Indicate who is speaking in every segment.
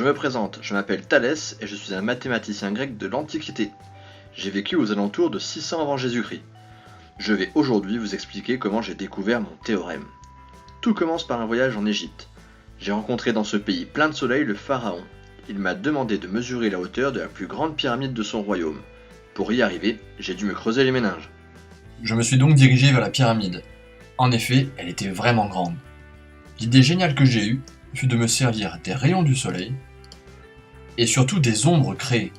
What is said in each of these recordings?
Speaker 1: Je me présente, je m'appelle Thalès et je suis un mathématicien grec de l'Antiquité. J'ai vécu aux alentours de 600 avant Jésus-Christ. Je vais aujourd'hui vous expliquer comment j'ai découvert mon théorème. Tout commence par un voyage en Égypte. J'ai rencontré dans ce pays plein de soleil le pharaon. Il m'a demandé de mesurer la hauteur de la plus grande pyramide de son royaume. Pour y arriver, j'ai dû me creuser les méninges.
Speaker 2: Je me suis donc dirigé vers la pyramide. En effet, elle était vraiment grande. L'idée géniale que j'ai eue fut de me servir des rayons du soleil et surtout des ombres créées.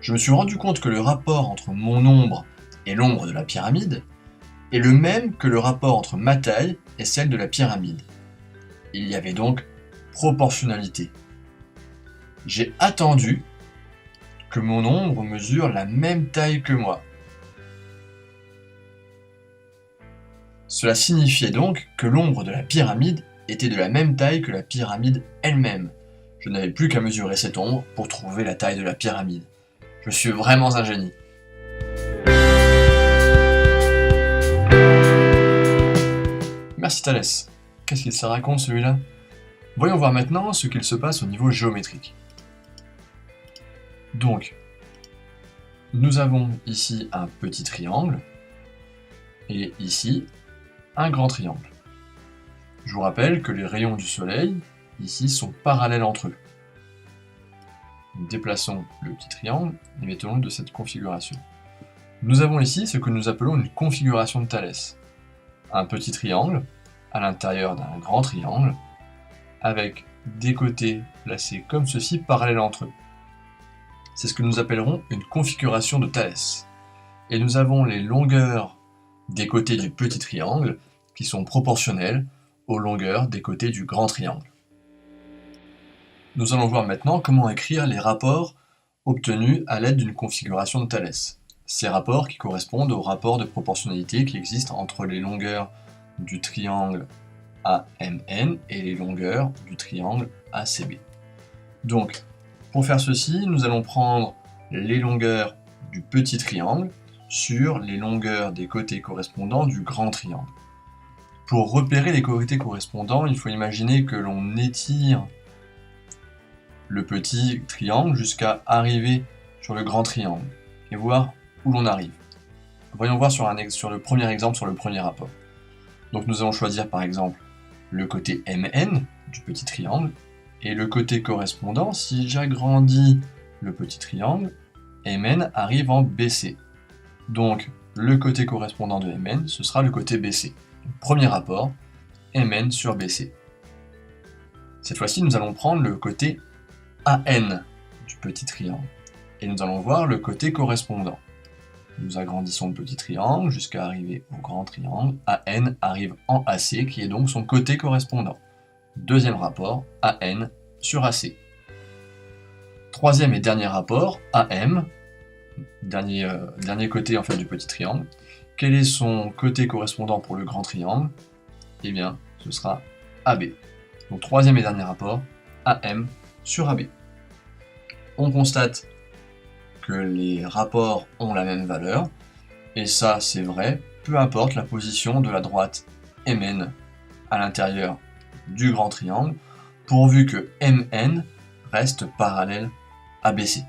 Speaker 2: Je me suis rendu compte que le rapport entre mon ombre et l'ombre de la pyramide est le même que le rapport entre ma taille et celle de la pyramide. Il y avait donc proportionnalité. J'ai attendu que mon ombre mesure la même taille que moi. Cela signifiait donc que l'ombre de la pyramide était de la même taille que la pyramide elle-même. Je n'avais plus qu'à mesurer cette ombre pour trouver la taille de la pyramide. Je suis vraiment un génie. Merci Thalès. Qu'est-ce qu'il se raconte celui-là? Voyons voir maintenant ce qu'il se passe au niveau géométrique. Donc, nous avons ici un petit triangle et ici un grand triangle. Je vous rappelle que les rayons du soleil ici sont parallèles entre eux. Nous déplaçons le petit triangle et mettons-le de cette configuration. Nous avons ici ce que nous appelons une configuration de Thalès. Un petit triangle à l'intérieur d'un grand triangle avec des côtés placés comme ceci parallèles entre eux. C'est ce que nous appellerons une configuration de Thalès. Et nous avons les longueurs des côtés du petit triangle qui sont proportionnelles aux longueurs des côtés du grand triangle. Nous allons voir maintenant comment écrire les rapports obtenus à l'aide d'une configuration de Thalès. Ces rapports qui correspondent aux rapports de proportionnalité qui existent entre les longueurs du triangle AMN et les longueurs du triangle ACB. Donc, pour faire ceci, nous allons prendre les longueurs du petit triangle sur les longueurs des côtés correspondants du grand triangle. Pour repérer les côtés correspondants, il faut imaginer que l'on étire le petit triangle jusqu'à arriver sur le grand triangle et voir où l'on arrive. Voyons voir sur le premier exemple, sur le premier rapport. Donc nous allons choisir par exemple le côté MN du petit triangle et le côté correspondant, si j'agrandis le petit triangle, MN arrive en BC. Donc le côté correspondant de MN, ce sera le côté BC. Donc, premier rapport, MN sur BC. Cette fois-ci, nous allons prendre le côté AN du petit triangle et nous allons voir le côté correspondant. Nous agrandissons le petit triangle jusqu'à arriver au grand triangle. AN arrive en AC qui est donc son côté correspondant. Deuxième rapport, AN sur AC. Troisième et dernier rapport, AM, dernier côté en fait du petit triangle. Quel est son côté correspondant pour le grand triangle? Eh bien, ce sera AB. Donc troisième et dernier rapport, AM sur AB. On constate que les rapports ont la même valeur, et ça c'est vrai, peu importe la position de la droite MN à l'intérieur du grand triangle, pourvu que MN reste parallèle à BC.